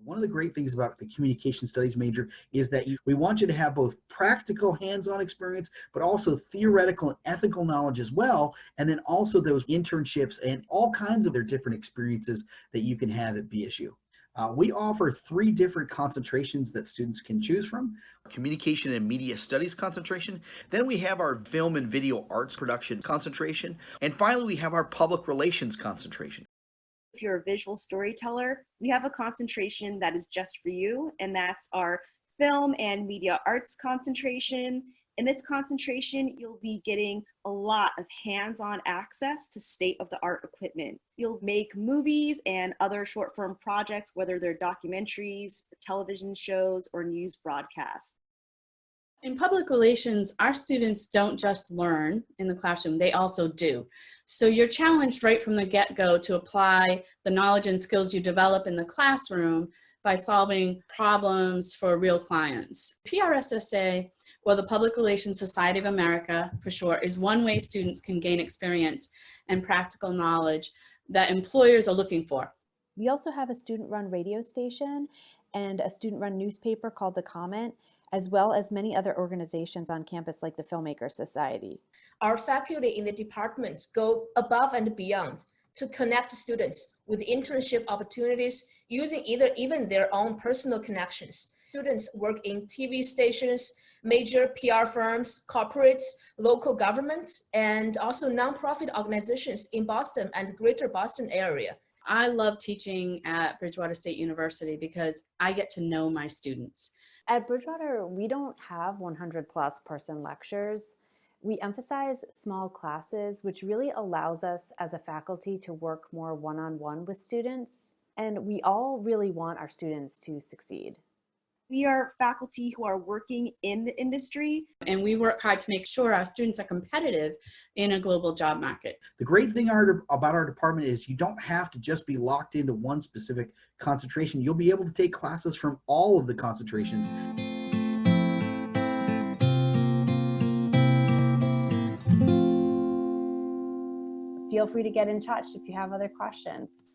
One of the great things about the communication studies major is that we want you to have both practical hands-on experience, but also theoretical and ethical knowledge as well. And then also those internships and all kinds of their different experiences that you can have at BSU. We offer 3 different concentrations that students can choose from. Communication and Media Studies concentration. Then we have our Film and Video Arts Production concentration. And finally, we have our Public Relations concentration. If you're a visual storyteller, we have a concentration that is just for you, and that's our Film and Media Arts concentration. In this concentration, you'll be getting a lot of hands-on access to state-of-the-art equipment. You'll make movies and other short-form projects, whether they're documentaries, television shows, or news broadcasts. In public relations, our students don't just learn in the classroom, they also do. So you're challenged right from the get-go to apply the knowledge and skills you develop in the classroom by solving problems for real clients. PRSSA, well, the Public Relations Society of America, for short, is one way students can gain experience and practical knowledge that employers are looking for. We also have a student-run radio station and a student-run newspaper called The Comment, as well as many other organizations on campus like the Filmmaker Society. Our faculty in the department go above and beyond to connect students with internship opportunities using even their own personal connections. Students work in TV stations, major PR firms, corporates, local government, and also nonprofit organizations in Boston and greater Boston area. I love teaching at Bridgewater State University because I get to know my students. At Bridgewater, we don't have 100+ person lectures. We emphasize small classes, which really allows us as a faculty to work more one-on-one with students. And we all really want our students to succeed. We are faculty who are working in the industry. And we work hard to make sure our students are competitive in a global job market. The great thing about our department is you don't have to just be locked into one specific concentration. You'll be able to take classes from all of the concentrations. Feel free to get in touch if you have other questions.